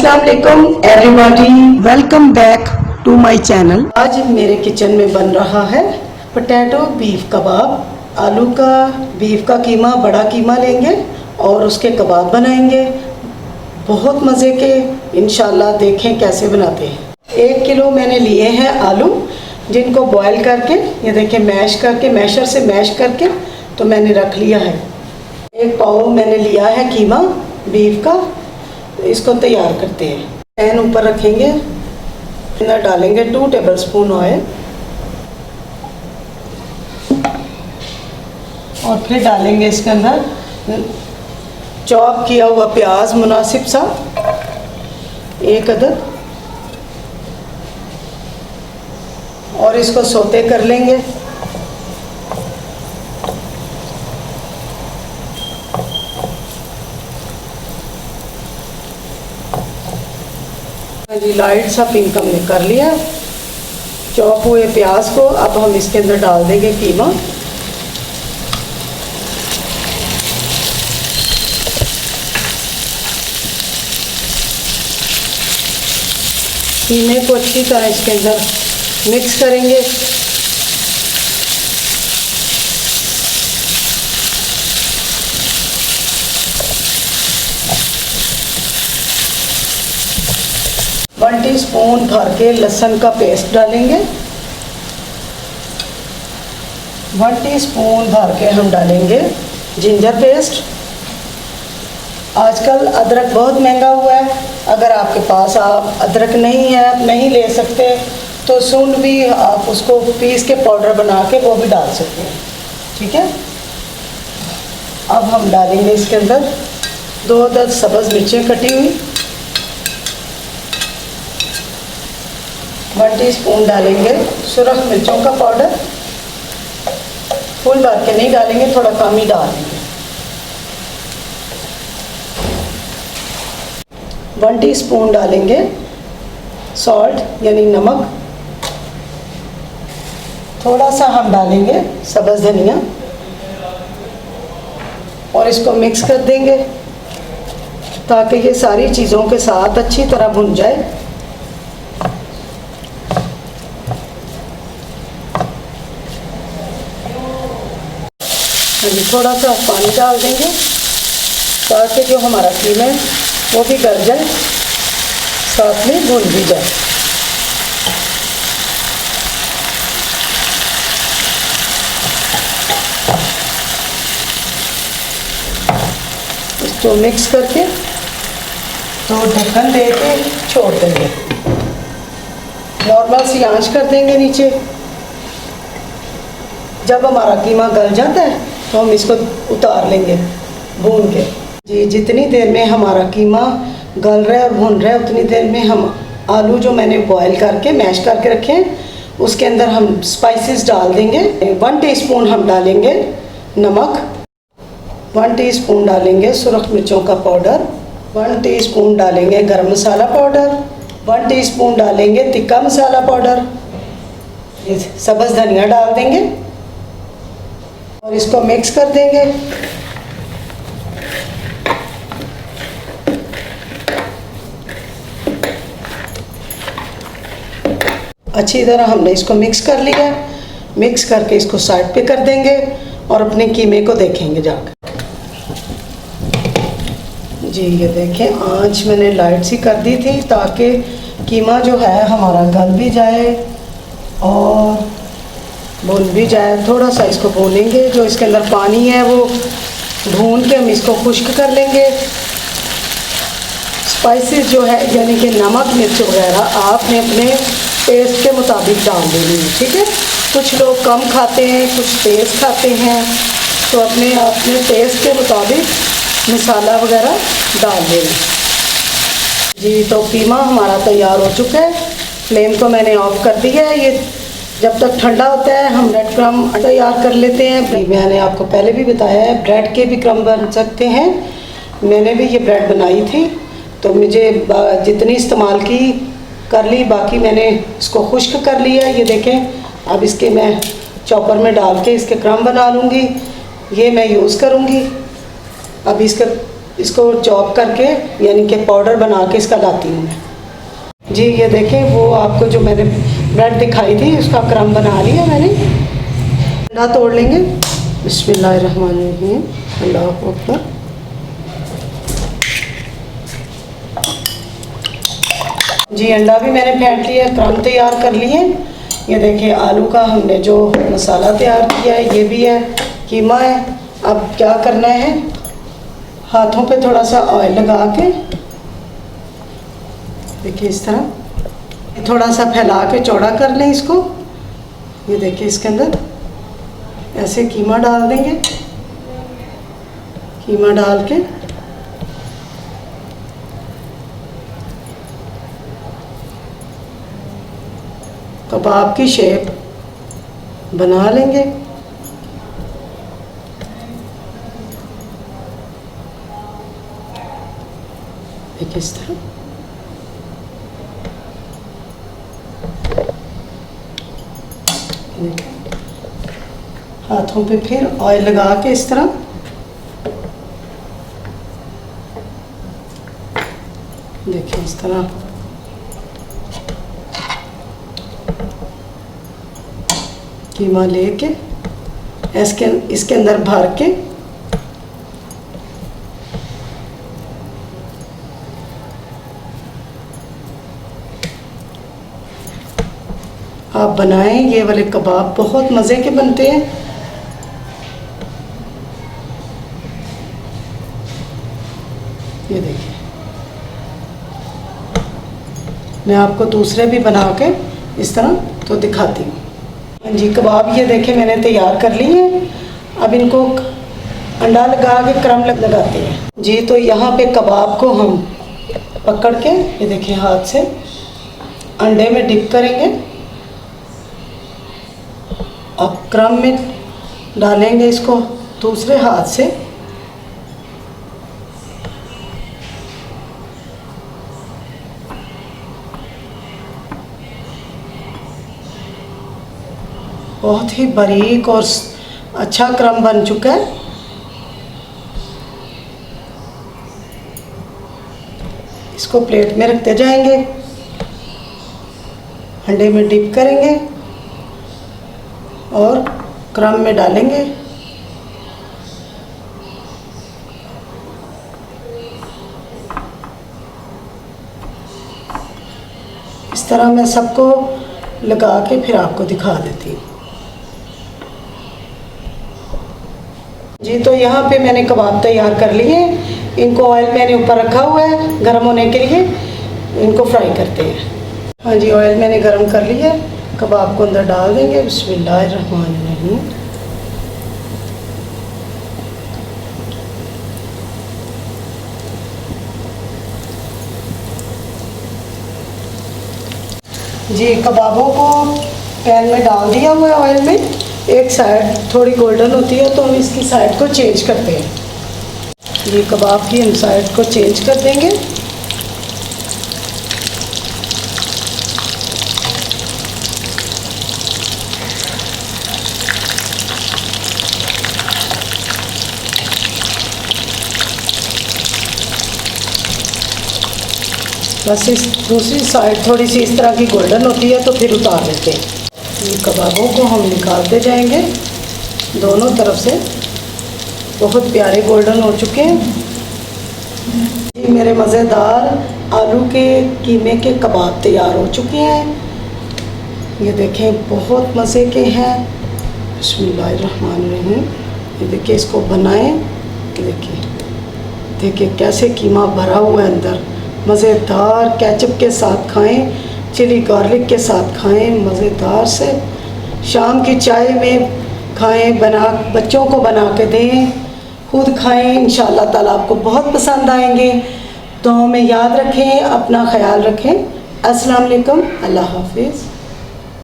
अस्सलाम वालेकुम everybody, welcome back to my channel. आज मेरे किचन में बन रहा है पोटैटो बीफ कबाब। आलू का बीफ का कीमा, बड़ा कीमा लेंगे और उसके कबाब बनाएंगे बहुत मज़े के। इंशाल्लाह देखें कैसे बनाते हैं। 1 किलो मैंने लिए हैं आलू, जिनको बॉयल करके ये देखें मैश करके, मैशर से मैश करके तो मैंने रख लिया है। 1 पाव मैंने लिया है कीमा बीफ का। इसको तैयार करते हैं। पैन ऊपर रखेंगे, अंदर डालेंगे 2 टेबलस्पून ऑयल और फिर डालेंगे इसके अंदर चॉप किया हुआ प्याज मुनासिब सा 1 अदद, और इसको सौते कर लेंगे। जी लाइट सा पिंक हमने कर लिया चॉप हुए प्याज को। अब हम इसके अंदर डाल देंगे कीमा। कीमे को अच्छी तरह इसके अंदर मिक्स करेंगे। वन टीस्पून भर के लहसुन का पेस्ट डालेंगे। 1 टीस्पून भर के हम डालेंगे जिंजर पेस्ट। आजकल अदरक बहुत महंगा हुआ है, अगर आपके पास आप अदरक नहीं है, आप नहीं ले सकते तो सूंड भी आप उसको पीस के पाउडर बना के वो भी डाल सकते हैं, ठीक है। अब हम डालेंगे इसके अंदर 2 अदद सब्ज़ मिर्चें कटी हुई। 1 टीस्पून डालेंगे सुरख मिर्चों का पाउडर। फुल भर के नहीं डालेंगे, थोड़ा कम ही डालेंगे। 1 टीस्पून डालेंगे सॉल्ट यानी नमक। थोड़ा सा हम डालेंगे सब्ज़ धनिया और इसको मिक्स कर देंगे ताकि ये सारी चीज़ों के साथ अच्छी तरह भुन जाए। थोड़ा सा पानी डाल देंगे ताकि जो हमारा कीमा है वो भी गल जाए, साथ में भुन भी जाए। इसको मिक्स करके तो ढक्कन दे के छोड़ देंगे। नॉर्मल सी आंच कर देंगे नीचे। जब हमारा कीमा गल जाता है तो हम इसको उतार लेंगे भून के। जी जितनी देर में हमारा कीमा गल रहा है और भून रहा है उतनी देर में हम आलू जो मैंने बॉयल करके मैश करके रखे हैं उसके अंदर हम स्पाइसेस डाल देंगे। 1 टीस्पून हम डालेंगे नमक, 1 टीस्पून डालेंगे सुरख मिर्चों का पाउडर, 1 टीस्पून डालेंगे गरम मसाला पाउडर, 1 टीस्पून डालेंगे तिक्का मसाला पाउडर, सब्ज़ धनिया डाल देंगे और इसको मिक्स कर देंगे। अच्छी तरह हमने इसको मिक्स कर लिया। मिक्स करके इसको साइड पे कर देंगे और अपने कीमे को देखेंगे जाकर। जी ये देखें आंच मैंने लाइट सी कर दी थी ताकि कीमा जो है हमारा गल भी जाए और भून भी जाए। थोड़ा सा इसको भूनेंगे, जो इसके अंदर पानी है वो भून के हम इसको खुश्क कर लेंगे। स्पाइसेस जो है यानी कि नमक मिर्च वगैरह आपने अपने टेस्ट के मुताबिक डाल देनी है, ठीक है। कुछ लोग कम खाते हैं, कुछ तेज़ खाते हैं, तो अपने टेस्ट के मुताबिक मसाला वगैरह डाल देना। जी तो कीमा हमारा तैयार हो चुका है। फ्लेम को मैंने ऑफ कर दिया है। ये जब तक ठंडा होता है हम ब्रेड क्रम तैयार कर लेते हैं। मैंने आपको पहले भी बताया है ब्रेड के भी क्रम बन सकते हैं। मैंने भी ये ब्रेड बनाई थी तो मुझे जितनी इस्तेमाल की कर ली, बाकी मैंने इसको खुश्क कर लिया। ये देखें अब इसके मैं चॉपर में डाल के इसके क्रम बना लूँगी। ये मैं यूज़ करूँगी। अब इसको चॉप करके यानी कि पाउडर बना के इसका लाती हूँ मैं। जी ये देखें, वो आपको जो मैंने ब्रेड दिखाई थी उसका क्रम बना लिया मैंने। अंडा तोड़ लेंगे। बिस्मिल्लाहिर्रहमानिर्रहीम, अल्लाहु अकबर। जी अंडा भी मैंने फेंट लिया, क्रम तैयार कर लिए। ये देखिए आलू का हमने जो मसाला तैयार किया है, ये भी है, कीमा है। अब क्या करना है, हाथों पे थोड़ा सा ऑयल लगा के, देखिए इस तरह थोड़ा सा फैला के चौड़ा कर लें इसको। ये देखिए इसके अंदर ऐसे कीमा डाल देंगे। कीमा डाल के कबाब की शेप बना लेंगे। देखिए इस तरह हाथों पे फिर ऑयल लगा के इस तरह देखिए इस तरह कीमा लेके इसके अंदर भर के आप बनाएं। ये वाले कबाब बहुत मज़े के बनते हैं। ये देखिए, मैं आपको दूसरे भी बना के इस तरह तो दिखाती हूँ। हाँ जी, कबाब ये देखें मैंने तैयार कर लिए हैं। अब इनको अंडा लगा के क्रम लगाते हैं। जी तो यहाँ पे कबाब को हम पकड़ के ये देखिए हाथ से अंडे में डिप करेंगे। अब क्रम में डालेंगे इसको दूसरे हाथ से। बहुत ही बारीक और अच्छा क्रम बन चुका है। इसको प्लेट में रखते जाएंगे, अंडे में डिप करेंगे और क्रम में डालेंगे। इस तरह मैं सबको लगा के फिर आपको दिखा देती हूँ। जी तो यहाँ पे मैंने कबाब तैयार कर लिए। इनको ऑयल मैंने ऊपर रखा हुआ है गर्म होने के लिए, इनको फ्राई करते हैं। हाँ जी, ऑयल मैंने गर्म कर लिया, कबाब को अंदर डाल देंगे। बिस्मिल्लाहिर्रहमानिर्रहीम। जी कबाबों को पैन में डाल दिया हुआ है ऑयल में। एक साइड थोड़ी गोल्डन होती है तो हम इसकी साइड को चेंज करते हैं। ये कबाब की हम साइड को चेंज कर देंगे। बस इस दूसरी साइड थोड़ी सी इस तरह की गोल्डन होती है तो फिर उतार देते हैं। ये कबाबों को हम निकालते जाएंगे दोनों तरफ से। बहुत प्यारे गोल्डन हो चुके हैं। ये मेरे मज़ेदार आलू के कीमे के कबाब तैयार हो चुके हैं। ये देखें बहुत मज़े के हैं। बिस्मिल्लाहिर्रहमानिर्रहीम। ये देखिए इसको बनाएं। देखिए कैसे कीमा भरा हुआ है अंदर। मज़ेदार केचप के साथ खाएं, चिली गार्लिक के साथ खाएं, मज़ेदार से शाम की चाय में खाएं, बच्चों को बना के दें, खुद खाएं। इंशाअल्लाह ताला आपको बहुत पसंद आएंगे। तो हमें याद रखें, अपना ख्याल रखें। अस्सलाम वालेकुम, अल्लाह हाफिज़।